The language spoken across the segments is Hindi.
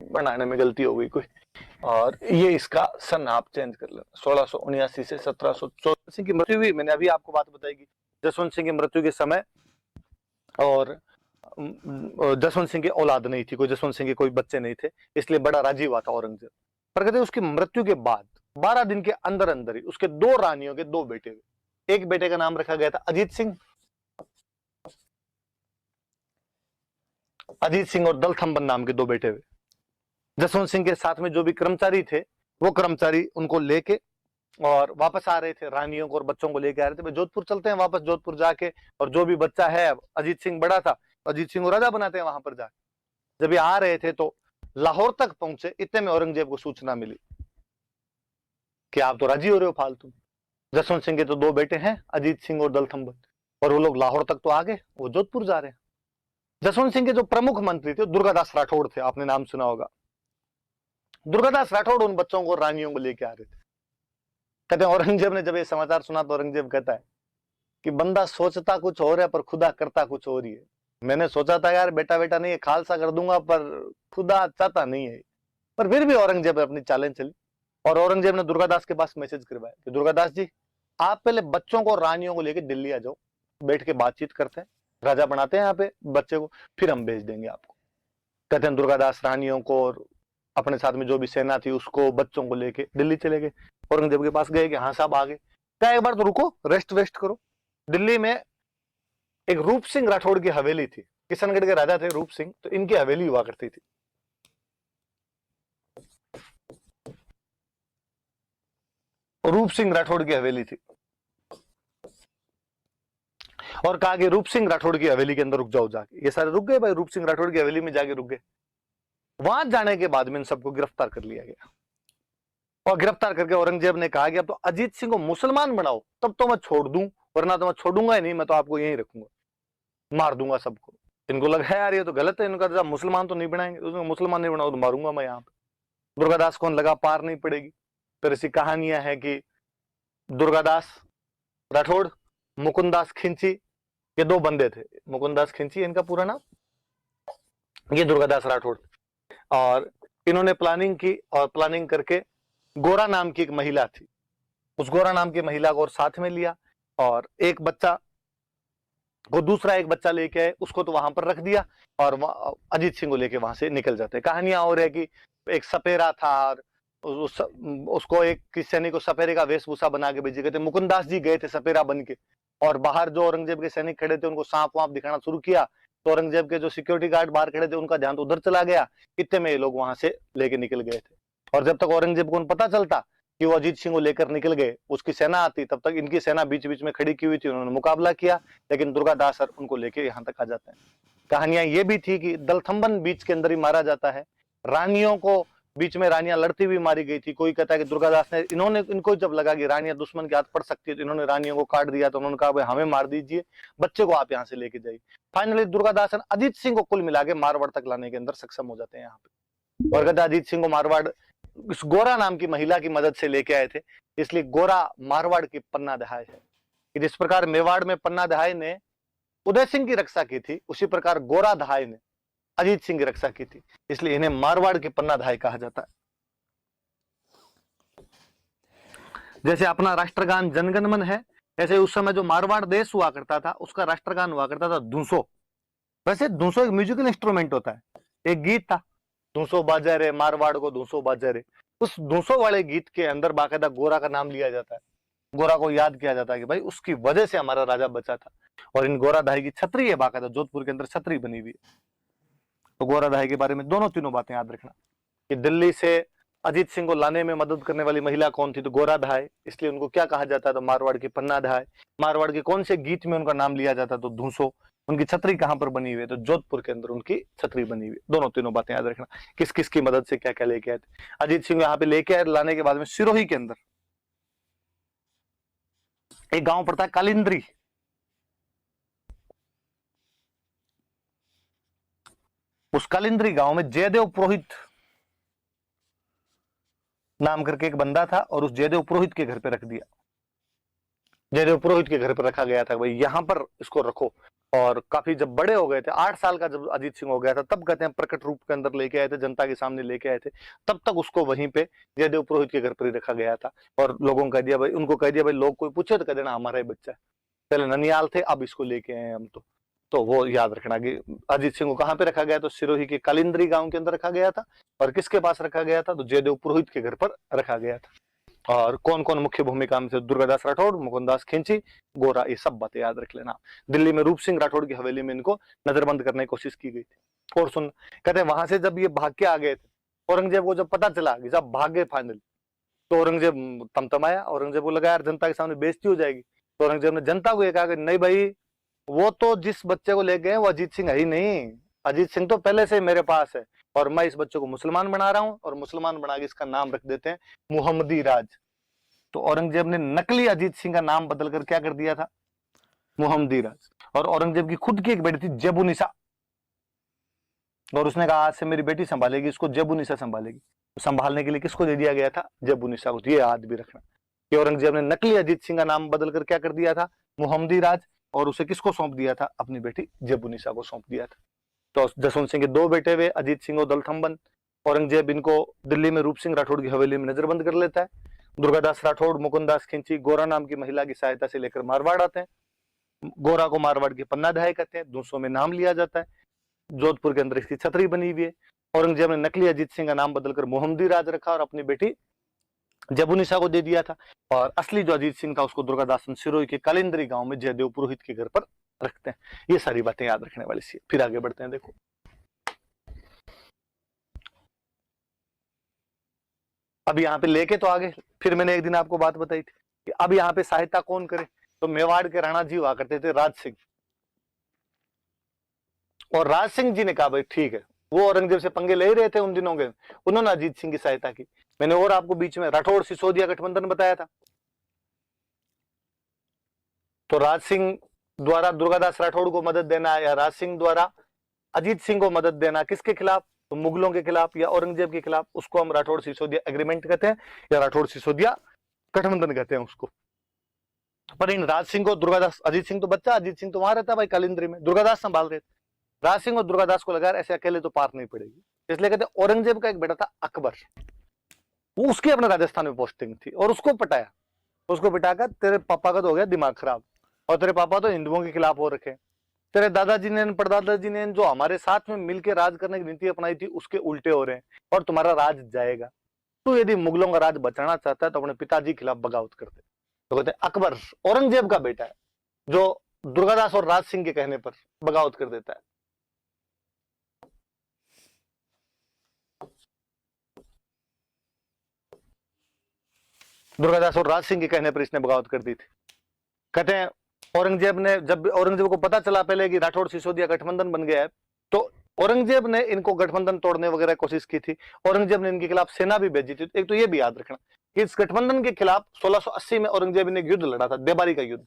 बनाने में गलती हो गई कोई, और ये इसका सन आप चेंज कर लेना, 1679 से 1714 सिंह की मृत्यु हुई। मैंने अभी आपको बात बताई कि जसवंत सिंह की मृत्यु के समय, और जसवंत सिंह की औलाद नहीं थी, कोई जसवंत सिंह के कोई बच्चे नहीं थे, इसलिए बड़ा राजी हुआ था औरंगजेब। पर कहते उसकी मृत्यु के बाद 12 दिन के अंदर अंदर ही उसके 2 रानियों के 2 बेटे हुए। एक बेटे का नाम रखा गया था अजीत सिंह, अजीत सिंह और दलथम्बन नाम के 2 बेटे हुए। जसवंत सिंह के साथ में जो भी कर्मचारी थे, वो कर्मचारी उनको लेके और वापस आ रहे थे, रानियों को और बच्चों को लेके आ रहे थे, जोधपुर चलते हैं वापस, जोधपुर जाके, और जो भी बच्चा है, अजीत सिंह बड़ा था, अजीत सिंह को राजा बनाते हैं वहां पर जाके। जब ये आ रहे थे तो लाहौर तक पहुंचे, इतने में औरंगजेब को सूचना मिली कि आप तो राजी हो रहे हो फालतू, जसवंत सिंह के तो 2 बेटे हैं, अजीत सिंह और दलथम्बन, और वो लोग लाहौर तक तो आ गए, वो जोधपुर जा रहे हैं। जसवंत सिंह के जो प्रमुख मंत्री थे दुर्गादास राठौड़ थे, आपने नाम सुना होगा। दुर्गादास राठौड़ उन बच्चों को, रानियों को लेके आ रहे थे। कहते हैं औरंगजेब ने जब ये समाचार सुना तो औरंगजेब कहता है कि बंदा सोचता कुछ और है पर खुदा करता कुछ और ही है। मैंने सोचा था यार बेटा बेटा नहीं है, खालसा कर दूंगा, पर खुदा चाहता नहीं है। पर फिर भी औरंगजेब अपनी चालें चली, और औरंगजेब ने दुर्गादास के पास मैसेज करवाया कि दुर्गादास जी, आप पहले बच्चों को, रानियों को लेकर दिल्ली आ जाओ, बैठ के बातचीत करते हैं, राजा बनाते हैं यहाँ पे बच्चे को, फिर हम भेज देंगे आपको। कहते हैं दुर्गादास रानियों को और अपने साथ में जो भी सेना थी उसको, बच्चों को लेके दिल्ली चले गए। औरंगजेब के पास गए कि हाँ साहब आ गए। क्या एक बार तो रुको, रेस्ट वेस्ट करो। दिल्ली में एक रूप सिंह राठौड़ की हवेली थी, किशनगढ़ के राजा थे रूप सिंह, तो इनकी हवेली हुआ करती थी। रूप सिंह राठौड़ की हवेली थी, और कहा कि रूप सिंह राठौड़ की हवेली के अंदर रुक जाओ जाके। ये सारे रुक गए भाई, रूप सिंह राठौड़ की हवेली में जाके रुक गए। वहां जाने के बाद में इन सबको गिरफ्तार कर लिया गया, और गिरफ्तार करके औरंगजेब ने कहा कि अब तो अजीत सिंह को मुसलमान बनाओ, तब तो मैं छोड़ दूं, वरना तो मैं छोड़ूंगा ही नहीं, मैं तो आपको यहीं रखूंगा, मार दूंगा सबको। इनको लगा यार ये तो गलत है, इनका मुसलमान तो नहीं बनाएंगे, उसमें मुसलमान नहीं बनाओ तो मारूंगा मैं यहाँ पे। दुर्गादास को लगा पार नहीं पड़ेगी, फिर ऐसी कहानियां हैं कि दुर्गादास राठौड़, मुकुंदास खिंची, ये 2 बंदे थे, मुकुंदास खिंची इनका पूरा नाम, ये दुर्गादास राठौड़। और इन्होंने प्लानिंग की, और प्लानिंग करके गोरा नाम की एक महिला थी, उस गोरा नाम की महिला को और साथ में लिया, और एक बच्चा को, दूसरा एक बच्चा लेके आए, उसको तो वहां पर रख दिया, और अजीत सिंह को लेके वहां से निकल जाते। कहानियां और है कि एक सपेरा था, और उसको एक सैनिक को सपेरे का वेशभूषा बना के भेजे गए थे। मुकुंदास जी गए थे सपेरा बन के, और बाहर जो औरंगजेब के सैनिक खड़े थे उनको सांप वाप दिखाना शुरू किया, तो औरंगजेब के जो सिक्योरिटी गार्ड बाहर खड़े थे उनका ध्यान तो उधर चला गया, इतने में ये लोग वहां से लेके निकल गए थे। और जब तक औरंगजेब को पता चलता कि वो अजीत सिंह को लेकर निकल गए, उसकी सेना आती, तब तक इनकी सेना बीच बीच में खड़ी की हुई थी, उन्होंने मुकाबला किया, लेकिन दुर्गादास सर उनको लेके यहाँ तक आ जाते हैं। कहानियां ये भी थी कि दलथम्बन बीच के अंदर ही मारा जाता है, रानियों को बीच में, रानियां लड़ती हुई मारी गई थी। कोई कहता है कि दुर्गादास ने, इन्होंने, इनको जब लगा कि रानियां दुश्मन के हाथ पड़ सकती है, तो इन्होंने रानियों को काट दिया, तो उन्होंने कहा भाई हमें मार दीजिए, बच्चे को आप यहाँ से लेके जाइए। फाइनली दुर्गादास अजीत सिंह को कुल मिला के मारवाड़ तक लाने के अंदर सक्षम हो जाते हैं यहाँ पे। और कहते अजीत सिंह को मारवाड़ इस गोरा नाम की महिला की मदद से लेके आए थे, इसलिए गोरा मारवाड़ की पन्ना दहाय है। कि जिस प्रकार मेवाड़ में पन्ना दहाय ने उदय सिंह की रक्षा की थी, उसी प्रकार गोरा दहाय ने अजीत सिंह की रक्षा की थी, इसलिए इन्हें मारवाड़ की पन्ना दहाय कहा जाता है। जैसे अपना राष्ट्रगान जनगण मन है, ऐसे उस समय जो मारवाड़ देश हुआ करता था उसका राष्ट्रगान हुआ करता था धूसो। वैसे धूसो एक म्यूजिकल इंस्ट्रूमेंट होता है, एक गीत था, धूसो बाजा रे मारवाड़ को धूसो बाजा रे। उस धूसो वाले गीत के अंदर बाकायदा गोरा का नाम लिया जाता है, गोरा को याद किया जाता है कि भाई उसकी वजह से हमारा राजा बचा था। और इन गोरा दहाई की छतरी है, बाकायदा जोधपुर के अंदर छतरी बनी हुई है। तो गोरा दहाई के बारे में दोनों तीनों बातें याद रखना कि दिल्ली से अजीत सिंह को लाने में मदद करने वाली महिला कौन थी, तो गोरा दहाय, इसलिए उनको क्या कहा जाता है, तो मारवाड़ की पन्ना दहाय। मारवाड़ के कौन से गीत में उनका नाम लिया जाता है, तो धूसो। उनकी छतरी कहां पर बनी हुई है, तो जोधपुर के अंदर उनकी छतरी बनी हुई है। दोनों तीनों बातें याद रखना, किस किस की मदद से क्या क्या लेके आए थे। अजीत सिंह यहाँ पे लेके आए, लाने के बाद में सिरोही के अंदर एक गांव पड़ता है कालिंद्री, उस कालिंद्री गांव में जयदेव पुरोहित नाम करके एक बंदा था, और उस जयदेव पुरोहित के घर पे रख दिया। जयदेव पुरोहित के घर पर रखा गया था, भाई यहां पर इसको रखो, और काफी जब बड़े हो गए थे, 8 साल का जब अजीत सिंह हो गया था, तब कहते हैं प्रकट रूप के अंदर लेके आए थे, जनता के सामने लेके आए थे। तब तक उसको वहीं पे जयदेव पुरोहित के घर पर ही रखा गया था और लोगों को कह दिया भाई, उनको कह दिया भाई, लोग कोई पूछे तो कह देना हमारा ही बच्चा है, पहले ननियाल थे अब इसको लेके आए हम। तो वो याद रखना कि अजीत सिंह को कहाँ पे रखा गया, तो सिरोही के कालिंद्री गांव के अंदर रखा गया था। और किसके पास रखा गया था, तो जयदेव पुरोहित के घर पर रखा गया था। और कौन कौन मुख्य भूमिका में थे, दुर्गादास राठौड़, मुकुंदास खिंची, गोरा, ये सब बातें याद रख लेना। दिल्ली में रूप सिंह राठौड़ की हवेली में इनको नजरबंद करने की कोशिश की गई थी। और सुन, कहते हैं वहां से जब ये भाग के आ गए थे, औरंगजेब को जब पता चला कि जब भाग गए फाइनल, तो औरंगजेब तमतमाया। औरंगजेब को लगा यार जनता के सामने बेइज्जती हो जाएगी, तो औरंगजेब ने जनता को ये कहा कि नहीं भाई, वो तो जिस बच्चे को ले गए वो अजीत सिंह है ही नहीं, अजीत सिंह तो पहले से मेरे पास है, और मैं इस बच्चे को मुसलमान बना रहा हूं, और मुसलमान बना के इसका नाम रख देते हैं मुहम्मदी राज। तो औरंगजेब ने नकली अजीत सिंह का नाम बदल कर क्या कर दिया था, मुहम्मदी राज। और औरंगजेब की खुद की एक बेटी थी जेबुनिसा, और उसने कहा आज से मेरी बेटी संभालेगी, इसको जेबुनिसा संभालेगी। तो संभालने के लिए किसको दे दिया गया था, जेबुनिसा को। ये याद भी रखना कि औरंगजेब ने नकली अजीत सिंह का नाम बदल कर क्या कर दिया था, मुहम्मदी राज, और उसे किसको सौंप दिया था, अपनी बेटी जेबुनिसा को सौंप दिया था। तो जसवंत सिंह के 2 बेटे हुए, अजीत सिंह और दलथम्बन। औरंगजेब इनको दिल्ली में रूप सिंह राठौड़ की हवेली में नजरबंद कर लेता है। दुर्गादास राठौड़, मुकुंदास खिंची, गोरा नाम की महिला की सहायता से लेकर मारवाड़ आते हैं। गोरा को मारवाड़ के पन्ना ध्याय कहते हैं, 200 में नाम लिया जाता है। जोधपुर के अंदर इसकी छतरी बनी हुई है। औरंगजेब ने नकली अजीत सिंह का नाम बदलकर मुहम्मदी राज रखा और अपनी बेटी जेबुनिसा को दे दिया था। और असली जो अजीत सिंह था उसको दुर्गादास सिरोही के कालिंद्री गांव में जयदेव पुरोहित के घर पर रखते हैं। ये सारी बातें याद रखने वाली सी। फिर आगे बढ़ते हैं। देखो अब यहाँ पे लेके तो आगे, फिर मैंने एक दिन आपको बात बताई थी कि अब यहाँ पे सहायता कौन करे, तो मेवाड़ के राणा जी हुआ करते थे राज सिंह। और राज सिंह जी ने कहा भाई ठीक है, वो औरंगजेब से पंगे ले ही रहे थे उन दिनों के, उन्होंने अजीत सिंह की सहायता की। मैंने और आपको बीच में राठौड़ सिसोदिया गठबंधन बताया था। तो राज सिंह द्वारा दुर्गादास राठौड़ को मदद देना, या राज सिंह द्वारा अजीत सिंह को मदद देना, किसके खिलाफ, तो मुगलों के खिलाफ या औरंगजेब के खिलाफ, उसको हम राठौड़ सिसोदिया एग्रीमेंट कहते हैं, या राठौड़ सिसोदिया गठबंधन कहते हैं उसको। पर इन राज सिंह को दुर्गादास, अजीत सिंह तो बच्चा, अजीत सिंह तो वहां रहता भाई कालिंद्री में, दुर्गादास संभाल रहे थे। राज सिंह और दुर्गादास को लगा ऐसे अकेले तो पार नहीं पड़ेगी, इसलिए कहते औरंगजेब का एक बेटा था अकबर, वो उसकी अपने राजस्थान में पोस्टिंग थी, और उसको पटाया। उसको पिटाकर तेरे पापा का तो हो गया दिमाग खराब, और तेरे पापा तो हिंदुओं के खिलाफ हो रखे, तेरे दादाजी ने, परदादाजी ने जो हमारे साथ में मिलकर राज करने की नीति अपनाई थी उसके उल्टे हो रहे हैं, और तुम्हारा राज जाएगा। तो यदि मुगलों का राज बचाना चाहता है तो अपने पिताजी के खिलाफ बगावत कर दे। तो कहते हैं अकबर औरंगजेब का बेटा है जो दुर्गादास और राज सिंह के कहने पर बगावत कर देता है। दुर्गादास और राज सिंह के कहने पर इसने बगावत कर दी थी। कहते हैं औरंगजेब ने, जब औरंगजेब को पता चला पहले कि राठौड़ सिसोदिया गठबंधन बन गया है, तो औरंगजेब ने इनको गठबंधन तोड़ने वगैरह कोशिश की थी। औरंगजेब ने इनके खिलाफ सेना भी भेजी थी। एक तो ये भी याद रखना कि इस गठबंधन के खिलाफ 1680 में औरंगजेब ने युद्ध लड़ा था, देबारी का युद्ध।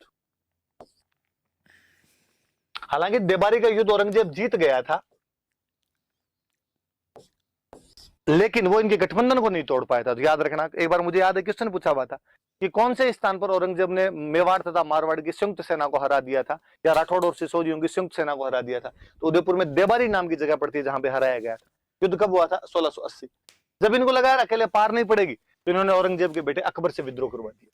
हालांकि देबारी का युद्ध औरंगजेब जीत गया था, लेकिन वो इनके गठबंधन को नहीं तोड़ पाया था। तो याद रखना, एक बार मुझे याद है क्वेश्चन पूछा हुआ था कि कौन से स्थान पर औरंगजेब ने मेवाड़ तथा मारवाड़ की संयुक्त सेना को हरा दिया था, या राठौड़ और सिसोदियों की संयुक्त सेना को हरा दिया था। तो उदयपुर में देबारी नाम की जगह पड़ती है जहां पे हराया गया था। युद्ध कब हुआ था, 1680। जब इनको लगा यार अकेले पार नहीं पड़ेगी, तो इन्होंने औरंगजेब के बेटे अकबर से विद्रोह करवा दिया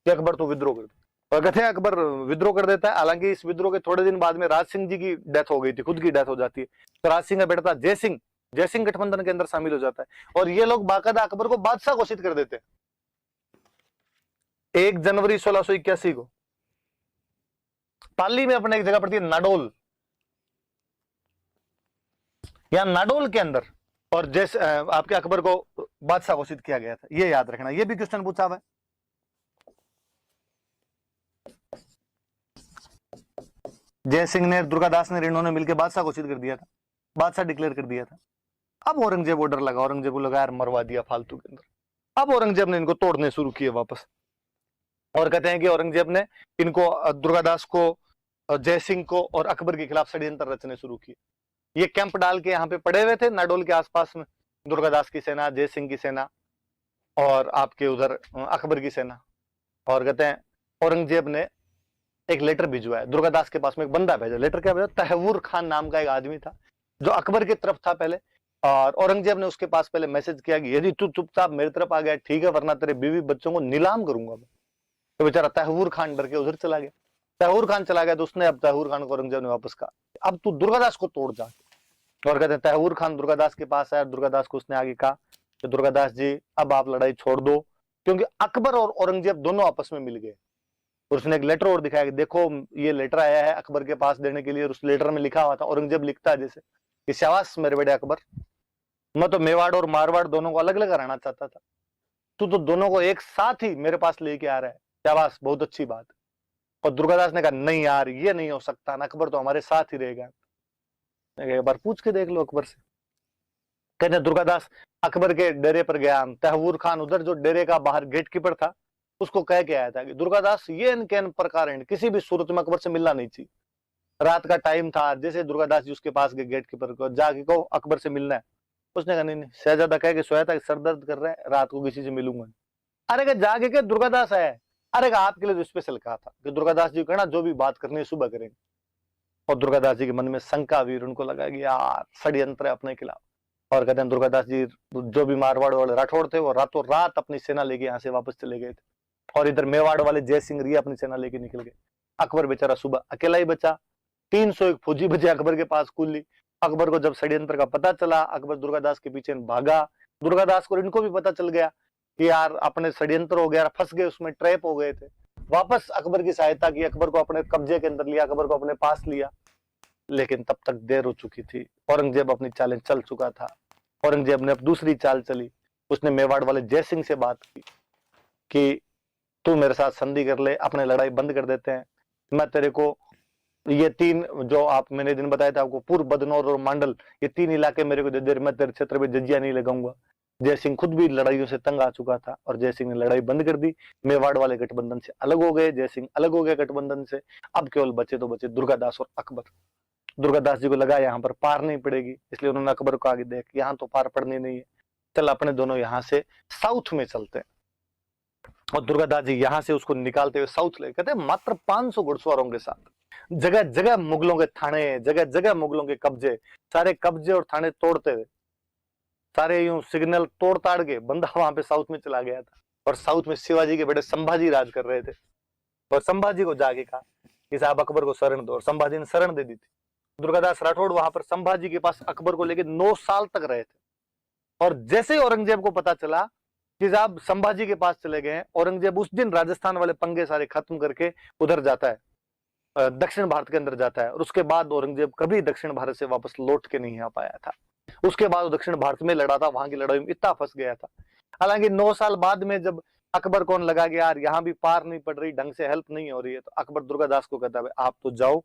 कि अकबर तो विद्रोह कर दे। और कहते हैं अकबर विद्रोह कर देता है। हालांकि इस विद्रोह के थोड़े दिन बाद में राज सिंह जी की डेथ हो गई थी, खुद की डेथ हो जाती है। तो राज सिंह का बेटा था जय सिंह, जय सिंह गठबंधन के अंदर शामिल हो जाता है, और ये लोग बाकायदा अकबर को बादशाह घोषित कर देते हैं 1 जनवरी 1681 को। पाली में अपने एक जगह पड़ती है नाडोल, या नाडोल के अंदर, और जैसे आपके अकबर को बादशाह घोषित किया गया था। ये याद रखना, ये भी क्वेश्चन पूछा हुआ है। जय सिंह ने, दुर्गादास ने, इन्होंने मिलकर बादशाह घोषित कर दिया था, बादशाह डिक्लेयर कर दिया था। अब औरंगजेब ऑर्डर लगा, औरंगजेब को लगा यार मरवा दिया फालतू के अंदर। अब औरंगजेब ने इनको तोड़ने शुरू किए वापस, और कहते हैं कि औरंगजेब ने इनको, दुर्गादास को, जय सिंह को और अकबर के खिलाफ षड्यंत्र रचने शुरू किए। ये कैंप डाल के यहाँ पे पड़े हुए थे नाडोल के आसपास में, दुर्गादास की सेना, जय सिंह की सेना, और आपके उधर अकबर की सेना। और कहते हैं औरंगजेब ने एक लेटर भिजवाया दुर्गादास के पास में, एक बंदा भेजा। लेटर क्या भेजा? तहवूर खान नाम का एक आदमी था जो अकबर की तरफ था पहले, और औरंगजेब ने उसके पास पहले मैसेज किया कि यदि तू चुपचाप मेरी तरफ आ गया ठीक है, वरना तेरे बीवी बच्चों को नीलाम करूंगा मैं। तो बेचारा तहवूर खान डर के उधर चला गया। तहवूर खान चला गया तो उसने अब तहवूर खान को औरंगजेब ने वापस कहा अब तू दुर्गादास को तोड़ जा। और कहते हैं तहवूर खान दुर्गादास के पास आया, दुर्गादास को उसने आगे कहा कि दुर्गादास जी अब आप लड़ाई छोड़ दो, क्योंकि अकबर और औरंगजेब दोनों आपस में मिल गए। और उसने एक लेटर और दिखाया कि देखो ये लेटर आया है अकबर के पास देने के लिए, और उस लेटर में लिखा हुआ था, औरंगजेब लिखता है जैसे कि शाबाश मेरे बेटे अकबर, मैं तो मेवाड़ और मारवाड़ दोनों को अलग अलग रहना चाहता था, तू तो दोनों को एक साथ ही मेरे पास लेके आ रहा है, शाबाश बहुत अच्छी बात। और दुर्गादास ने कहा नहीं यार ये नहीं हो सकता, अकबर तो हमारे साथ ही रहेगा। एक बार पूछ के देख लो अकबर से। कहते दुर्गादास अकबर के डेरे पर गया, तहवूर खान उधर जो डेरे का बाहर गेट कीपर था उसको कह के आया था कि दुर्गादास ये इनके प्रकार किसी भी सूरत में अकबर से मिलना नहीं चाहिए। रात का टाइम था, जैसे दुर्गादास जी उसके पास गए गेट कीपर को, जाके कहो अकबर से मिलना है। उसने कहा नहीं शहजादा कह के सोया था सर दर्द कर रहा है, रात को किसी से मिलूंगा। अरे क्या जाके क्या दुर्गादास आया? अरे आपके लिए तो स्पेशल कहा था कि दुर्गादास जी कहना जो भी बात करनी है सुबह करेंगे। और दुर्गादास जी के मन में शंका भी, उनको लगा कि यार षड्यंत्र है अपने खिलाफ। और कहते हैं दुर्गादास जी जो भी मारवाड़ वाले राठौड़ थे वो रातों रात अपनी सेना लेके यहाँ से वापस चले गए थे, और इधर मेवाड़ वाले जय सिंह रिया अपनी सेना लेके निकल गए। अकबर बेचारा सुबह अकेला ही बचा। 301 फौजी बचे अकबर के पास कुल्ली। अकबर को जब षड्यंत्र का पता चला, अकबर दुर्गादास के पीछे भागा। दुर्गादास को इनको भी पता चल गया कि यार अपने षड्यंत्र हो गया, फंस गए उसमें, ट्रैप हो गए थे। वापस अकबर की सहायता की, अकबर को अपने कब्जे के अंदर लिया, अकबर को अपने पास लिया। लेकिन तब तक देर हो चुकी थी, औरंगजेब अपनी चालें चल चुका था। औरंगजेब ने अब दूसरी चाल चली, उसने मेवाड़ वाले जय सिंह से बात की कि तू मेरे साथ संधि कर ले, अपने लड़ाई बंद कर देते हैं, मैं तेरे को ये 3 जो आप मैंने दिन बताया था आपको, पूर्व, बदनौर और मांडल, ये 3 इलाके मेरे को दे दे, मैं तेरे क्षेत्र में जजिया नहीं लगाऊंगा। जय सिंह खुद भी लड़ाइयों से तंग आ चुका था और जय सिंह ने लड़ाई बंद कर दी। मेवाड़ वाले गठबंधन से अलग हो गए, जय सिंह अलग हो गए गठबंधन से। अब केवल बचे तो बचे दुर्गादास और अकबर। दुर्गादास जी को लगा यहाँ पर पार नहीं पड़ेगी, इसलिए उन्होंने अकबर को आगे देख यहाँ तो पार पड़नी नहीं है, चल अपने दोनों यहाँ से साउथ में चलते हैं। और दुर्गादास जी यहाँ से उसको निकालते हुए साउथ ले, कहते हैं मात्र 500 घुड़सवारों के साथ। जगह जगह मुगलों के थाने, जगह जगह मुगलों के कब्जे, सारे कब्जे और थाने तोड़ते हुए, सारे यूं सिग्नल तोड़ ताड़ के बंदा वहां पे साउथ में चला गया था। और साउथ में शिवाजी के बेटे संभाजी राज कर रहे थे, और संभाजी को जाके कहा कि साहब अकबर को शरण दो, और संभाजी ने शरण दे दी थी। दुर्गादास राठौड़ वहां पर संभाजी के पास अकबर को लेकर 9 साल तक रहे थे। और जैसे ही औरंगजेब को पता चला कि साहब संभाजी के पास चले गए, औरंगजेब उस दिन राजस्थान वाले पंगे सारे खत्म करके उधर जाता है, दक्षिण भारत के अंदर जाता है। और उसके बाद औरंगजेब कभी दक्षिण भारत से वापस लौट के नहीं आ पाया था। उसके बाद वो दक्षिण भारत में लड़ा था, वहां की लड़ाई में इतना फंस गया था। हालांकि 9 साल बाद में जब अकबर को लगा कि यार यहाँ भी पार नहीं पड़ रही, ढंग से हेल्प नहीं हो रही है, तो अकबर दुर्गादास को कहता है आप तो जाओ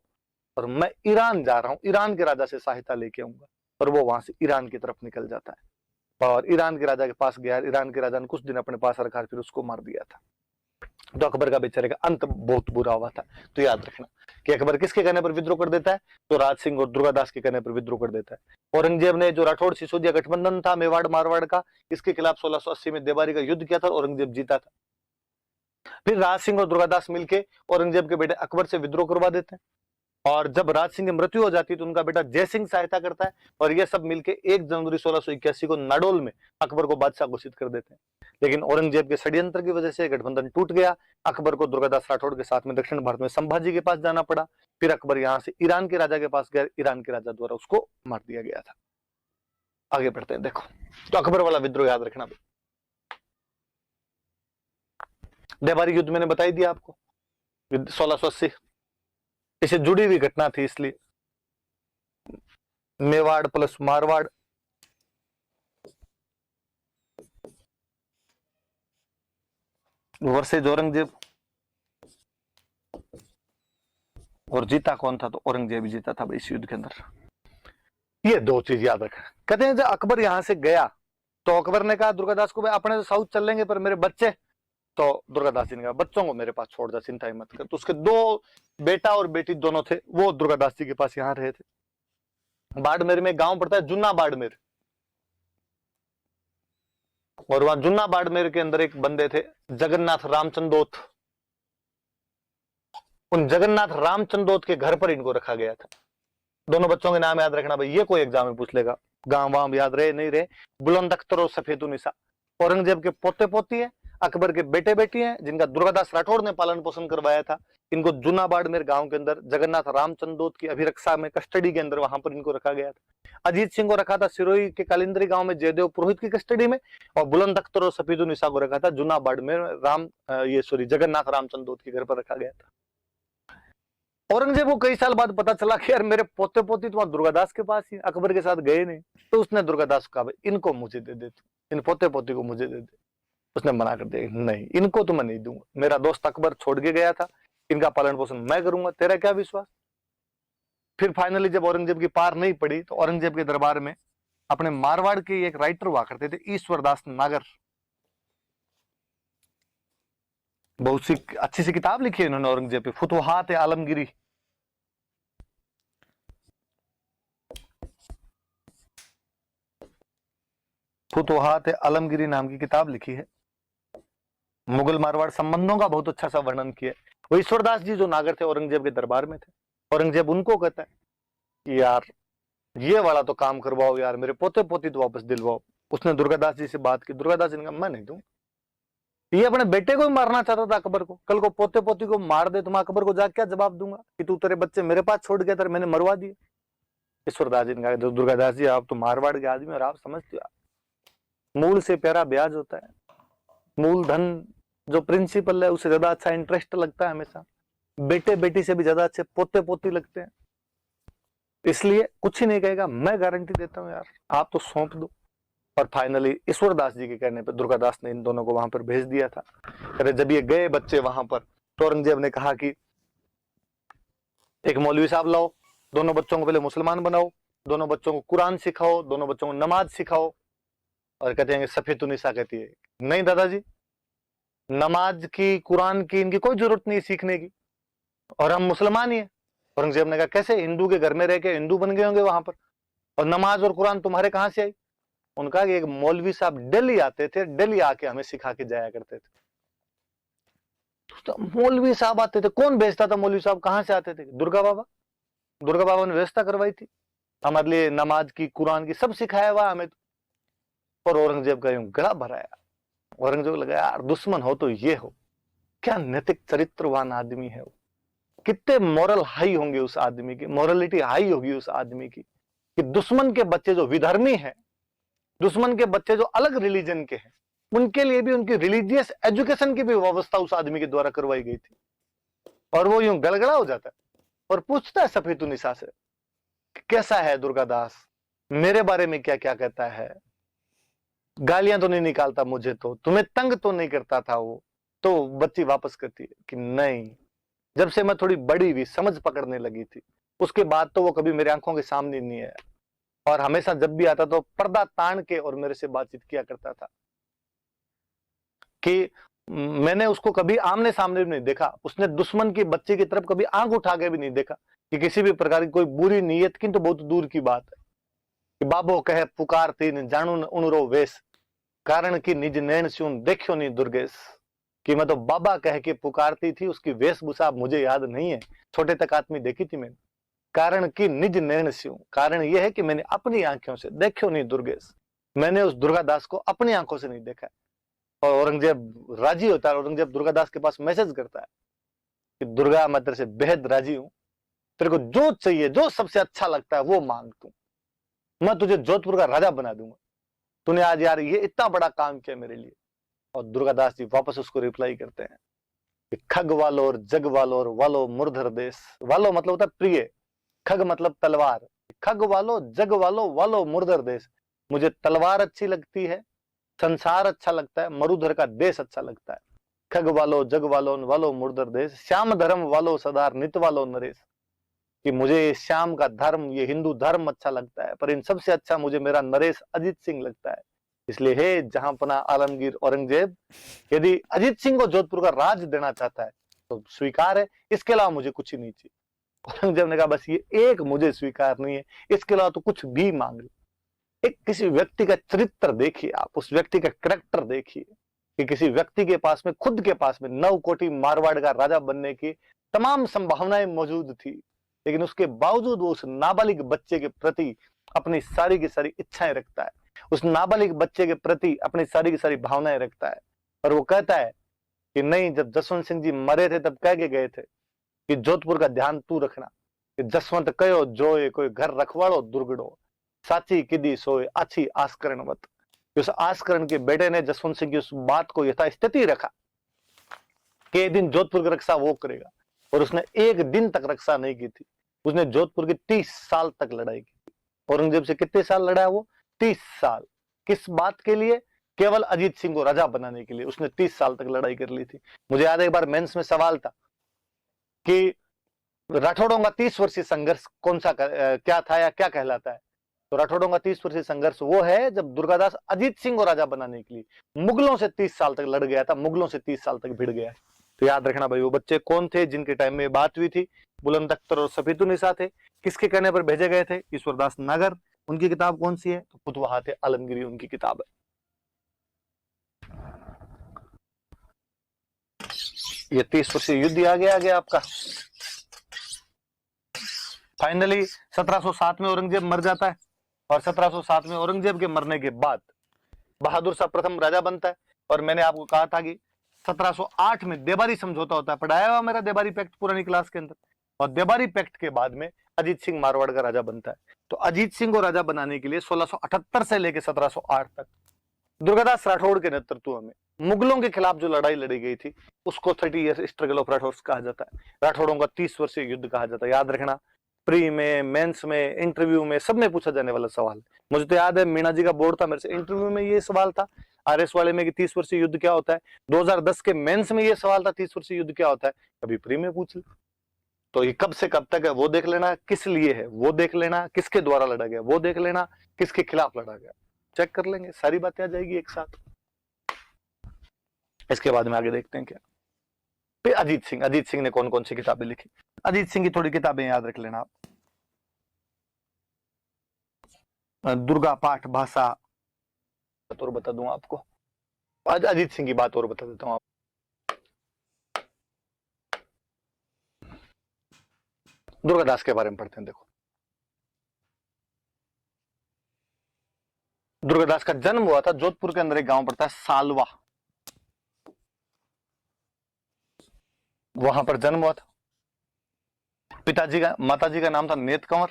और मैं ईरान जा रहा हूँ, ईरान के राजा से सहायता लेके आऊंगा। और वो वहां से ईरान की तरफ निकल जाता है और ईरान के राजा के पास गया। ईरान के राजा ने कुछ दिन अपने पास रखा, फिर उसको मार दिया था। तो अकबर का बेचारे का अंत बहुत बुरा हुआ था। तो याद रखना कि अकबर किसके कहने पर विद्रोह कर देता है? तो राज सिंह और दुर्गादास के कहने पर विद्रोह कर देता है। औरंगजेब ने जो राठौड़ सिसोदिया गठबंधन था मेवाड़ मारवाड़ का, इसके खिलाफ 1680 में देवारी का युद्ध किया था, औरंगजेब जीता था। फिर राज सिंह और दुर्गादास मिलके औरंगजेब के बेटे अकबर से विद्रोह करवा देते हैं। और जब राज सिंह की मृत्यु हो जाती है तो उनका बेटा जय सिंह सहायता करता है, और ये सब मिलके 1 जनवरी 1681 को नाडोल में अकबर को बादशाह घोषित कर देते हैं। लेकिन औरंगजेब के षड्यंत्र की वजह से गठबंधन टूट गया। अकबर को दुर्गादास राठौड़ के साथ में दक्षिण भारत में संभाजी के पास जाना पड़ा। फिर अकबर यहाँ से ईरान के राजा के पास गया, ईरान के राजा द्वारा उसको मार दिया गया था। आगे बढ़ते हैं, देखो तो अकबर वाला विद्रोह याद रखना। देवारी युद्ध मैंने बताई दिया आपको, 1680 इसे जुड़ी हुई घटना थी, इसलिए मेवाड़ प्लस मारवाड़। वर्सेज औरंगजेब, और जीता कौन था? तो औरंगजेब ही जीता था इस युद्ध के अंदर। ये 2 चीज याद रखना। कहते हैं जब अकबर यहां से गया तो अकबर ने कहा दुर्गादास को, भाई अपने तो साउथ चल लेंगे पर मेरे बच्चे, तो दुर्गादास जी ने कहा बच्चों को मेरे पास छोड़ जा, चिंता ही मत कर। तो उसके 2 बेटा और बेटी दोनों थे, वो दुर्गादास जी के पास यहाँ रहे थे। बाड़मेर में गांव पड़ता है जुन्ना बाड़मेर, और वहां जुन्ना बाड़मेर के अंदर एक बंदे थे जगन्नाथ रामचंदोत। उन जगन्नाथ रामचंदोत के घर पर इनको रखा गया था। दोनों बच्चों के नाम याद रखना भाई, ये कोई एग्जाम में पूछ लेगा, गांव वाम याद रहे नहीं रहे। बुलंद अख्तर और सफेदुन्निसा औरंगजेब के पोते पोती है, अकबर के बेटे बेटी हैं, जिनका दुर्गादास राठौड़ ने पालन पोषण करवाया था। इनको जूना बाड़मेर गांव के अंदर जगन्नाथ रामचंदोत की अभिरक्षा में कस्टडी के अंदर वहां पर इनको रखा गया था। अजीत सिंह को रखा था सिरोही के कालिंद्री गांव में जयदेव पुरोहित की कस्टडी में, और बुलंद अख्तर और सफेदुन्निसा को रखा था जूना बाड़मेर जगन्नाथ रामचंदोत के घर पर रखा गया था। औरंगजेब को कई साल बाद पता चला कि यार मेरे पोते पोती तो दुर्गादास के पास ही, अकबर के साथ गए नहीं, तो उसने दुर्गादास को कहा इनको मुझे दे दे, इन पोते पोती को मुझे दे दे। उसने मना कर दिया, नहीं इनको तो मैं नहीं दूंगा, मेरा दोस्त अकबर छोड़ के गया था, इनका पालन पोषण मैं करूंगा, तेरा क्या विश्वास। फिर फाइनली जब औरंगजेब की पार नहीं पड़ी तो औरंगजेब के दरबार में अपने मारवाड़ के एक राइटर हुआ करते थे, ईश्वरदास नागर, बहुत सी अच्छी सी किताब लिखी है इन्होंने औरंगजेब पे, फुतुहात आलमगिरी। फुतुहात आलमगिरी नाम की किताब लिखी है, मुगल मारवाड़ संबंधों का बहुत अच्छा सा वर्णन किया है। वो ईश्वरदास जी जो नागर थे औरंगजेब के दरबार में थे, औरंगजेब उनको कहता है कि यार ये वाला तो काम करवाओ यार, मेरे पोते पोती तो वापस दिलवाओ। उसने दुर्गादास जी से बात की, दुर्गादास जी ने कहा मैं नहीं दूं। ये अपने बेटे को ही मारना चाहता था अकबर को, कल को पोते पोती को मार दे तो मैं अकबर को जाके क्या जवाब दूंगा कि तू तेरे बच्चे मेरे पास छोड़ गया था, मैंने मरवा दिए। ईश्वरदास जी ने कहा दुर्गादास जी आप तो मारवाड़ के आदमी और आप समझते हो, मूल से प्यारा ब्याज होता है, मूलधन जो प्रिंसिपल है उसे ज्यादा अच्छा इंटरेस्ट लगता है हमेशा, बेटे बेटी से भी ज्यादा अच्छे पोते पोती लगते हैं, इसलिए कुछ ही नहीं कहेगा, मैं गारंटी देता हूं यार आप तो सौंप दो। और फाइनली ईश्वरदास जी के कहने पर दुर्गादास ने इन दोनों को वहां पर भेज दिया था। अरे जब ये गए बच्चे वहां पर तो औरंगजेब ने कहा कि एक मौलवी साहब लाओ, दोनों बच्चों को पहले मुसलमान बनाओ, दोनों बच्चों को कुरान सिखाओ, दोनों बच्चों को नमाज सिखाओ। और कहते हैं सफेदुन्निसा कहती है नहीं दादाजी, नमाज की कुरान की इनकी कोई जरूरत नहीं सीखने की, और हम मुसलमान ही हैं। औरंगजेब ने कहा कैसे, हिंदू के घर में रह के हिंदू बन गए होंगे वहां पर, और नमाज और कुरान तुम्हारे कहां से आई। उनका कि एक मौलवी साहब दिल्ली आते थे, दिल्ली आके हमें सिखा के जाया करते थे। तो मौलवी साहब आते थे, कौन भेजता था मौलवी साहब, कहां से आते थे, दुर्गा बाबा, दुर्गा बाबा ने व्यवस्था करवाई थी हमारे लिए, नमाज की कुरान की सब सिखाया हुआ हमें। और औरंगजेब का यूं गला भराया। औरंगजेब लगा यार दुश्मन हो तो ये हो, क्या नैतिक चरित्रवान आदमी है वो, कितने मोरल हाई होंगे उस आदमी की, मोरलिटी हाई होगी उस आदमी की, कि दुश्मन के बच्चे जो विधर्मी हैं, दुश्मन के बच्चे जो अलग रिलीजन के हैं, उनके लिए भी उनकी रिलीजियस एजुकेशन की भी व्यवस्था उस आदमी के द्वारा करवाई गई थी। और वो यूं गड़गड़ा हो जाता है और पूछता है सफेदुन्निसा से कैसा है दुर्गादास, मेरे बारे में क्या क्या कहता है, गालियां तो नहीं निकालता मुझे, तो तुम्हें तंग तो नहीं करता था वो। तो बच्ची वापस करती है कि नहीं, जब से मैं थोड़ी बड़ी हुई समझ पकड़ने लगी थी उसके बाद तो वो कभी मेरी आंखों के सामने नहीं आया, और हमेशा जब भी आता तो पर्दा तान के और मेरे से बातचीत किया करता था, कि मैंने उसको कभी आमने सामने भी नहीं देखा, उसने दुश्मन की बच्चे की तरफ कभी आंख उठा के भी नहीं देखा, कि किसी भी प्रकार की कोई बुरी नीयत की तो बहुत दूर की बात है। कि बाबो कहे पुकार तीन जानू न उनरो वेश, कारण की निज नैन स्यून देखो नहीं दुर्गेश। कि मैं तो बाबा कह के पुकारती थी, उसकी वेशभूषा मुझे याद नहीं है, छोटे तक आदमी देखी थी मैंने। कारण की निज नैन स्यूं, कारण यह है कि मैंने अपनी आंखों से देखो नहीं दुर्गेश, मैंने उस दुर्गादास को अपनी आंखों से नहीं देखा। और औरंगजेब राजी होता है, औरंगजेब दुर्गादास के पास मैसेज करता है कि दुर्गा मैं तेरे से बेहद राजी हूं, तेरे को जो चाहिए जो सबसे अच्छा लगता है वो मांग तू, मैं तुझे जोधपुर का राजा बना दूंगा, तूने आज यार ये इतना बड़ा काम किया मेरे लिए। और दुर्गादास जी वापस उसको रिप्लाई करते हैं कि खग वालो और जग वालो और वालो मुरधर देश, वालो मतलब होता है प्रिय, खग मतलब तलवार, खग वालो जग वालो वालो मुरधर देश, मुझे तलवार अच्छी लगती है, संसार अच्छा लगता है, मरुधर का देश अच्छा लगता है। खग वालो जग वालो वालो मुरधर देश, श्याम धर्म वालो सदार नित वालो नरेश, कि मुझे श्याम का धर्म, ये हिंदू धर्म अच्छा लगता है, पर इन सबसे अच्छा मुझे मेरा नरेश अजीत सिंह लगता है। इसलिए हे जहांपना आलमगीर औरंगजेब, यदि अजीत सिंह को जोधपुर का राज देना चाहता है तो स्वीकार है, इसके अलावा मुझे कुछ ही नहीं चाहिए। औरंगजेब ने कहा बस ये एक मुझे स्वीकार नहीं है, इसके अलावा तो कुछ भी मांग लो। एक किसी व्यक्ति का चरित्र देखिए, आप उस व्यक्ति का कैरेक्टर देखिए, कि किसी व्यक्ति के पास में, खुद के पास में 9 कोटी मारवाड़ का राजा बनने की तमाम संभावनाएं मौजूद थी, लेकिन उसके बावजूद वो उस नाबालिग बच्चे के प्रति अपनी सारी की सारी इच्छाएं रखता है, उस नाबालिग बच्चे के प्रति अपनी सारी की सारी भावनाएं रखता है। और वो कहता है कि नहीं, जब जसवंत सिंह जी मरे थे तब कह के गए थे कि जोधपुर का ध्यान तू रखना, कि जसवंत कयो जोए कोई घर रखवाड़ो दुर्गड़ो, साची किदी सोए अच्छी आस्करण वत। उस आस्करण के बेटे ने जसवंत सिंह की उस बात को यथास्थिति रखा कि एक दिन जोधपुर की रक्षा वो करेगा, और उसने एक दिन तक रक्षा नहीं की थी। उसने जोधपुर की 30 साल तक लड़ाई की थी। औरंगजेब से कितने साल लड़ा है वो? 30 साल। किस बात के लिए? केवल अजीत सिंह को राजा बनाने के लिए उसने 30 साल तक लड़ाई कर ली थी। मुझे याद है एक बार मेंस में सवाल था कि राठौड़ों का 30 वर्षीय संघर्ष कौन सा क्या था या क्या कहलाता है? तो राठौड़ों का 30 वर्षीय संघर्ष वो है जब दुर्गादास अजीत सिंह को राजा बनाने के लिए मुगलों से 30 साल तक लड़ गया था, मुगलों से 30 साल तक भिड़ गया। तो याद रखना भाई, वो बच्चे कौन थे जिनके टाइम में बात हुई थी? बुलंद अख्तर और सफीदुन्निसा थे। किसके कहने पर भेजे गए थे? ईश्वरदास नागर। उनकी किताब कौन सी है? तो फुतवाहात आलमगीरी उनकी किताब है। ये 30 वर्षीय युद्ध आ गया आपका। फाइनली 1707 में औरंगजेब मर जाता है, और 1707 में औरंगजेब के मरने के बाद बहादुर शाह प्रथम राजा बनता है। और मैंने आपको कहा था कि 1708 में देबारी समझौता होता है, पढ़ाया हुआ मेरा देबारी पैक्ट पुरानी क्लास के अंदर। और देबारी पैक्ट के बाद में अजीत सिंह मारवाड़ का राजा बनता है। तो अजीत सिंह को राजा बनाने के लिए 1678 से लेकर 1708 तक दुर्गादास राठौड़ के नेतृत्व में मुगलों के खिलाफ जो लड़ाई लड़ी गई थी उसको 30 ईयर्स स्ट्रगल ऑफ राठौड़ कहा जाता है। राठौड़ों का 30 वर्षीय युद्ध कहा जाता है। याद रखना, प्री में, मेंस में, इंटरव्यू में, सब में पूछा जाने वाला सवाल। मुझे तो याद है मीणा जी का बोर्ड था, मेरे से इंटरव्यू में ये सवाल था आरएस वाले में कि 30 वर्षीय युद्ध क्या होता है। 2010 के मेंस में ये सवाल था 30 वर्षीय युद्ध क्या होता है। कभी प्री में पूछ ले। तो ये कब से कब तक है वो देख लेना, किस लिए है वो देख लेना, किसके द्वारा लड़ा गया वो देख लेना, किसके खिलाफ लड़ा गया चेक कर लेंगे, सारी बातें आ जाएगी एक साथ। इसके बाद में आगे देखते हैं क्या। फिर अजीत सिंह ने कौन कौन सी किताबें लिखी? अजीत सिंह की थोड़ी किताबें याद रख लेना आप। दुर्गा पाठ भाषा और बता दूं आपको। आज अजीत सिंह की बात और बता देता हूं आप। दुर्गादास के बारे में पढ़ते हैं। देखो, दुर्गादास का जन्म हुआ था जोधपुर के अंदर, एक गांव पड़ता है सालवा, वहां पर जन्म हुआ था। माताजी का नाम था नेत कंवर।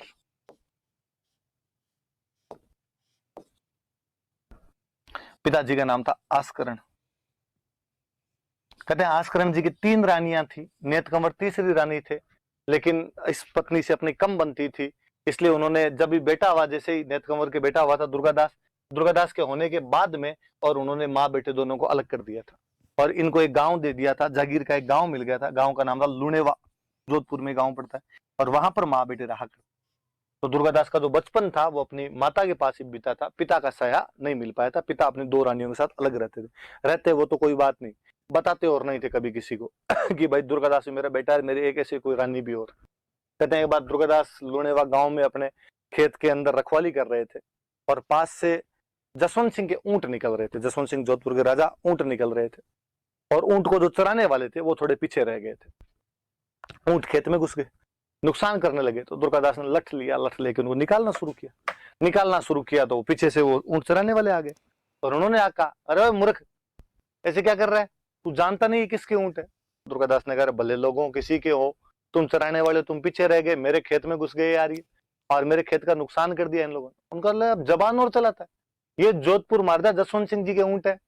पिताजी का नाम था आस्करण। कहते हैं आस्करण जी की 3 रानियां थी, नेत कंवर तीसरी रानी थे, लेकिन इस पत्नी से अपनी कम बनती थी, इसलिए उन्होंने जब भी बेटा हुआ, जैसे ही नेत कंवर के बेटा हुआ था दुर्गादास के होने के बाद में, और उन्होंने माँ बेटे दोनों को अलग कर दिया था और इनको एक गांव दे दिया था, जागीर का एक गांव मिल गया था। गांव का नाम था लुणेवा, जोधपुर में गांव पड़ता है, और वहां पर माँ बेटे रहा करते। तो दुर्गादास का जो बचपन था वो अपनी माता के पास ही बीता था, पिता का साया नहीं मिल पाया था। पिता अपनी 2 रानियों के साथ अलग रहते वो तो कोई बात नहीं, बताते और नहीं थे कभी किसी को कि भाई दुर्गादास मेरा बेटा है, मेरी एक ऐसी कोई रानी भी और। कहते हैं एक बार दुर्गादास लुणेवा गांव में अपने खेत के अंदर रखवाली कर रहे थे, और पास से जसवंत सिंह के ऊंट निकल रहे थे। जसवंत सिंह जोधपुर के राजा, ऊंट निकल रहे थे, और ऊंट को जो चराने वाले थे वो थोड़े पीछे रह गए थे। ऊंट खेत में घुस गए, नुकसान करने लगे, तो दुर्गादास ने लठ लेकर उनको निकालना शुरू किया। तो पीछे से वो ऊंट चराने वाले आ गए, और उन्होंने कहा, अरे मूर्ख, ऐसे क्या कर रहा है, तू जानता नहीं किसके ऊंट है? दुर्गादास ने कहा, भले लोगों किसी के हो, तुम चराने वाले, तुम पीछे रह गए, मेरे खेत में घुस गए यार ये, और मेरे खेत का नुकसान कर दिया इन लोगों ने। उनका जबान और चलाता है, ये जोधपुर मारदा जसवंत सिंह जी के ऊंट है।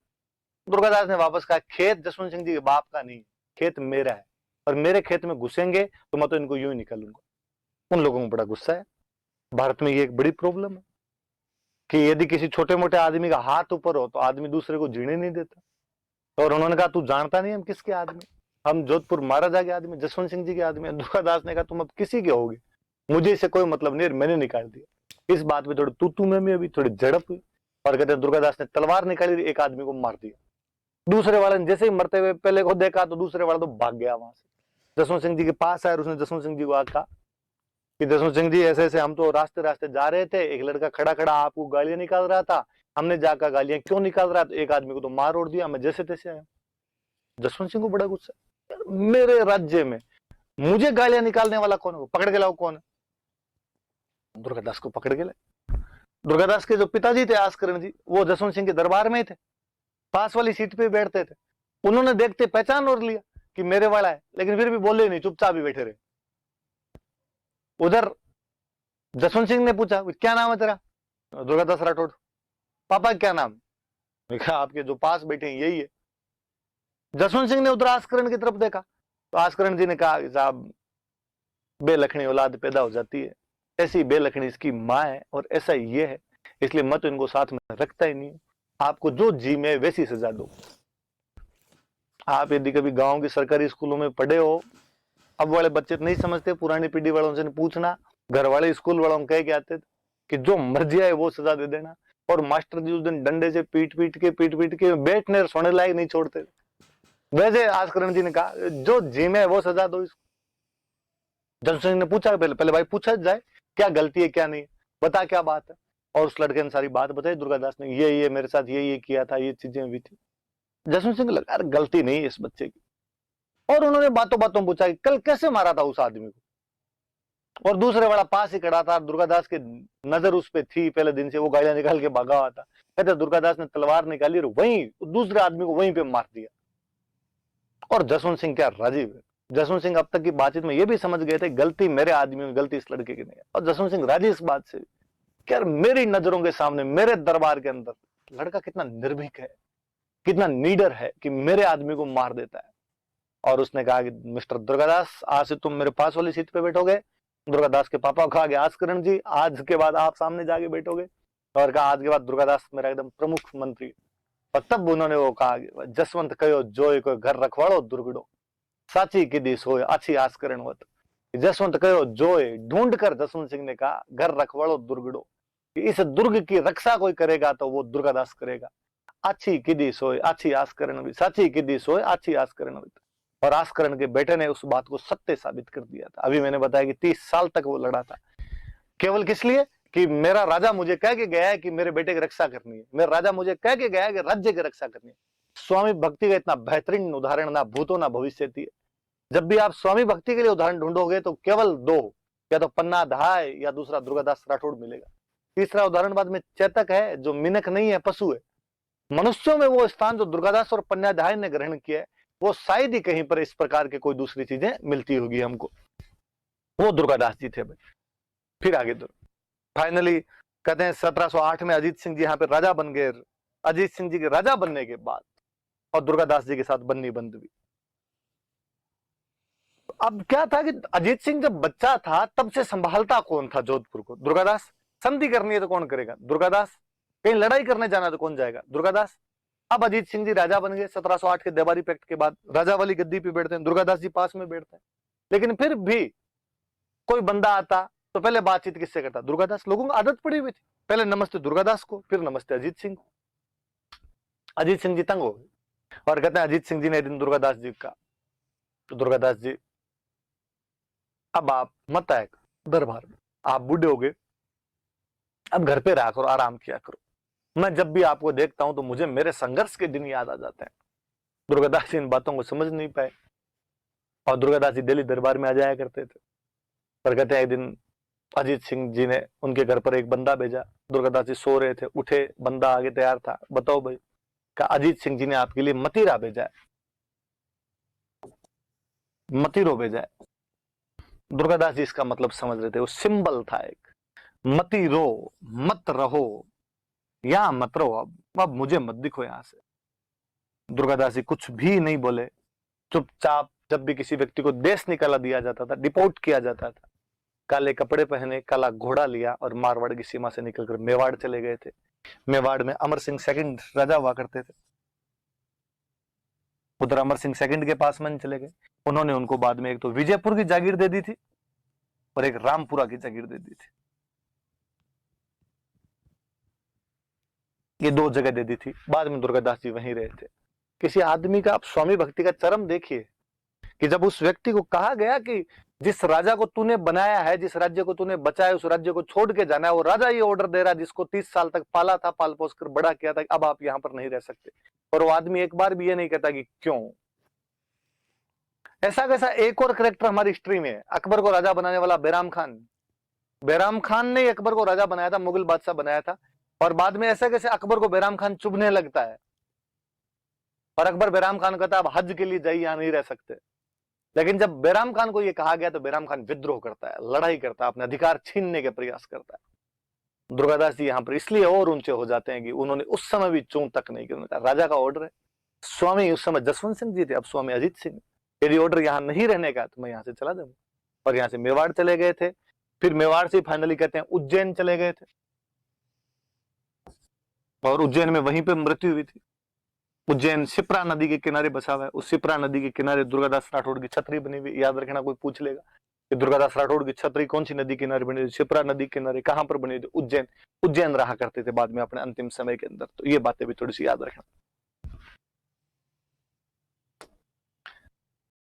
दुर्गादास ने वापस कहा, खेत जसवंत सिंह जी के बाप का नहीं, खेत मेरा है, और मेरे खेत में घुसेंगे तो मैं तो इनको यूं ही निकालूंगा। उन लोगों को बड़ा गुस्सा है। भारत में ये एक बड़ी प्रॉब्लम है कि यदि किसी छोटे मोटे आदमी का हाथ ऊपर हो तो आदमी दूसरे को जीने नहीं देता। और उन्होंने कहा, तू जानता नहीं हम किसके आदमी, हम जोधपुर महाराजा के आदमी, जसवंत सिंह जी के आदमी। दुर्गादास ने कहा, तुम अब किसी के होगे, मुझे इससे कोई मतलब नहीं, मैंने निकाल दिया। इस बात में थोड़ी तू में अभी थोड़ी झड़प हुई, और कहते दुर्गादास ने तलवार निकाली, एक आदमी को मार दिया। दूसरे वाले ने जैसे ही मरते हुए पहले को देखा तो दूसरे वाला तो भाग गया वहां से। जसवंत सिंह जी के पास आया और उसने जसवंत सिंह जी को कहा कि जसवंत सिंह जी, ऐसे ऐसे हम तो रास्ते रास्ते जा रहे थे, एक लड़का खड़ा खड़ा आपको गालियां निकाल रहा था, हमने जाकर गालियां क्यों निकाल रहा है, तो एक आदमी को तो मार उड़ दिया, मैं जैसे तैसे आया। जसवंत सिंह को बड़ा गुस्सा, मेरे राज्य में मुझे गालियां निकालने वाला कौन है, पकड़ के लाओ कौन है। दुर्गादास को पकड़ के लाए। दुर्गादास के जो पिताजी थे आस्करण जी, वो जसवंत सिंह के दरबार में ही थे, पास वाली सीट पे बैठते थे। उन्होंने देखते पहचान और लिया कि मेरे वाला है, लेकिन फिर भी बोले नहीं, चुपचाप ही बैठे रहे। उधर जसवंत सिंह ने पूछा क्या नाम है तेरा, दुर्गादास राठौड़। पापा क्या नाम, कहा आपके जो पास बैठे हैं यही है। जसवंत सिंह ने उधर आस्करण की तरफ देखा तो आस्करण जी ने कहा साहब बेलखनी औलाद पैदा हो जाती है, ऐसी बेलखनी इसकी माँ है और ऐसा ये है, इसलिए मैं तो इनको साथ में रखता ही नहीं। आपको जो जी में वैसी सजा दो। आप यदि कभी गांव के सरकारी स्कूलों में पढ़े हो, अब वाले बच्चे नहीं समझते, पुरानी पीढ़ी वालों से पूछना, घर वाले स्कूल वालों को कह के आते थे कि जो मर्जी आए वो सजा दे देना, और मास्टर जी उस दिन डंडे से पीट पीट के बैठने सोने लायक नहीं छोड़ते। वैसे आस्करण जी ने कहा जो जी में है वो सजा दो इसको। जसवंत सिंह ने पूछा पहले भाई पूछा जाए क्या गलती है क्या नहीं, बता क्या बात है। और उस लड़के ने सारी बात बताई। दुर्गादास ने ये मेरे साथ ये किया था, ये चीजें हुई थी। जसवंत सिंह को लगा यार गलती नहीं है इस बच्चे की। और उन्होंने बातों बातों पूछा कि कल कैसे मारा था उस आदमी को। और दूसरे वाला पास ही खड़ा था, दुर्गादास की नजर उस पर थी पहले दिन से, वो गालियां निकाल के भागा हुआ था। कहते दुर्गादास ने तलवार निकाली और वहीं दूसरे आदमी को वहीं पे मार दिया। और जसवंत सिंह क्या राजी हुए। जसवंत सिंह अब तक की बातचीत में ये भी समझ गए थे गलती मेरे आदमी में, गलती इस लड़के की नहीं है। और जसवंत सिंह राजी इस बात से कि यार मेरी नजरों के सामने मेरे दरबार के अंदर लड़का कितना निर्भीक है, कितना नीडर है कि मेरे आदमी को मार देता है। और उसने कहा कि मिस्टर दुर्गादास आज से तुम मेरे पास वाली सीट पे बैठोगे। दुर्गादास के पापा को कहा कि आस्करण जी आज के बाद आप सामने जाके बैठोगे। और कहा आज के बाद दुर्गादास मेरा एकदम प्रमुख मंत्री। और तब उन्होंने वो कहा जसवंत कहो जोय को घर रखवाड़ो दुर्गड़ो, साची कीधी सोय अच्छी आस्करण होत। जसवंत कहो जोय ढूंढ कर जसवंत सिंह ने कहा घर रखवाड़ो दुर्गड़ो, इस दुर्ग की रक्षा कोई करेगा तो वो दुर्गादास करेगा। अच्छी कीधी सोय अच्छी आस्करण हुई, साची कीधी सोय अच्छी आस्करण हुई। और आस्करण के बेटे ने उस बात को सत्य साबित कर दिया था। अभी मैंने बताया कि 30 साल तक वो लड़ा था, केवल किस लिए कि मेरा राजा मुझे कह के गया है कि मेरे बेटे की रक्षा करनी है, मेरा राजा मुझे कह के गया है कि राज्य की रक्षा करनी है। स्वामी भक्ति का इतना बेहतरीन उदाहरण ना भूतो ना भविष्य है। जब भी आप स्वामी भक्ति के लिए उदाहरण ढूंढोगे तो केवल दो, या तो पन्ना धाय या दूसरा दुर्गादास राठौड़ मिलेगा। तीसरा उदाहरण बाद में चेतक है जो मिनक नहीं है, पशु है। मनुष्यों में वो स्थान जो दुर्गादास और पन्नाधाय ने ग्रहण किया है, वो शायद ही कहीं पर इस प्रकार के कोई दूसरी चीजें मिलती होगी हमको। वो दुर्गादास जी थे भाई। फिर आगे फाइनली कहते हैं 1708 में अजीत सिंह जी यहाँ पे राजा बन गए। अजीत सिंह जी के राजा बनने के बाद और दुर्गादास जी के साथ बन्नी बंद हुई। अब क्या था कि अजीत सिंह जब बच्चा था तब से संभालता कौन था जोधपुर को? दुर्गादास। संधि करनी है तो कौन करेगा? दुर्गादास। कहीं लड़ाई करने जाना तो कौन जाएगा? दुर्गादास। अब अजीत सिंह जी राजा बन गए 1708 के देवारी पैक्ट के बाद, राजा वाली गद्दी पे बैठते हैं, दुर्गादास जी पास में बैठते हैं। लेकिन फिर भी कोई बंदा आता तो पहले बातचीत किससे करता? दुर्गादास। लोगों को आदत पड़ी हुई थी, पहले नमस्ते दुर्गादास को, फिर नमस्ते अजीत सिंह को। अजीत सिंह जी तंग हो गए और कहते हैं अजीत सिंह जी ने एक दिन दुर्गादास जी का, तो दुर्गादास जी अब आप मत आए दरबार में, आप बूढ़े हो गए, अब घर पे रहा करो, आराम किया करो। मैं जब भी आपको देखता हूं तो मुझे मेरे संघर्ष के दिन याद आ जाते हैं। दुर्गादास जी इन बातों को समझ नहीं पाए और दुर्गादास जी दिल्ली दरबार में आ जाया करते थे। पर कहते हैं एक दिन अजीत सिंह जी ने उनके घर पर एक बंदा भेजा। दुर्गादास जी सो रहे थे, उठे, बंदा आगे तैयार था। बताओ भाई, का अजीत सिंह जी ने आपके लिए मतीरा भेजा है, मतीरो भेजा है। दुर्गादास जी इसका मतलब समझ रहे थे, वो सिंबल था एक, मती रो, मत रहो, यहां मत रहो, अब मुझे मत दिखो यहां से। दुर्गादास जी कुछ भी नहीं बोले, चुपचाप। जब भी किसी व्यक्ति को देश निकाला दिया जाता था, डिपोर्ट किया जाता था, काले कपड़े पहने, काला घोड़ा लिया और मारवाड़ की सीमा से निकलकर मेवाड़ चले गए थे। मेवाड़ में अमर सिंह सेकंड राजा हुआ करते थे। उधर अमर सिंह सेकंड के पास में चले गए। उन्होंने उनको बाद में एक तो विजयपुर की जागीर दे दी थी और एक रामपुरा की जागीर दे दी थी। ये दो जगह दे दी थी। बाद में दुर्गादास जी वहीं रहे थे। किसी आदमी का आप स्वामी भक्ति का चरम देखिए कि जब उस व्यक्ति को कहा गया कि जिस राजा को तूने बनाया है, जिस राज्य को तूने बचाया, उस राज्य को छोड़ के जाना है, वो राजा ये ऑर्डर दे रहा है जिसको 30 साल तक पाला था, पाल पोस कर बड़ा किया था, अब आप यहां पर नहीं रह सकते। और वो आदमी एक बार भी ये नहीं कहता कि क्यों। ऐसा कैसा एक और करेक्टर हमारी हिस्ट्री में है, अकबर को राजा बनाने वाला बैराम खान। बैराम खान ने अकबर को राजा बनाया था, मुगल बादशाह बनाया था, और बाद में ऐसा कैसे अकबर को बैराम खान चुभने लगता है और अकबर बैराम खान कहता है अब हज के लिए जाइए, यहां नहीं रह सकते। लेकिन जब बैराम खान को यह कहा गया तो बैराम खान विद्रोह करता है, लड़ाई करता है, अपने अधिकार छीनने के प्रयास करता है। दुर्गादास जी यहाँ पर इसलिए और ऊंचे हो जाते हैं कि उन्होंने उस समय भी चूं तक नहीं की। उन्होंने कहा राजा का ऑर्डर है। स्वामी उस समय जसवंत सिंह जी थे, अब स्वामी अजीत सिंह। यदि ऑर्डर यहाँ नहीं रहने का तो मैं यहाँ से चला जाऊंगा। और यहाँ से मेवाड़ चले गए थे। फिर मेवाड़ से फाइनली कहते हैं उज्जैन चले गए थे, और उज्जैन में वहीं पे मृत्यु हुई थी। उज्जैन शिप्रा नदी के किनारे बसा हुआ है। उस शिप्रा नदी के किनारे दुर्गादास राठौड़ की छतरी बनी हुई। याद रखना, कोई पूछ लेगा कि दुर्गादास राठौड़ की छतरी कौन सी नदी किनारे बनी हुई, शिप्रा नदी किनारे कहां पर बनी हुई? उज्जैन। उज्जैन रहा करते थे बाद में अपने अंतिम समय के अंदर। तो ये बातें भी थोड़ी सी याद रखना।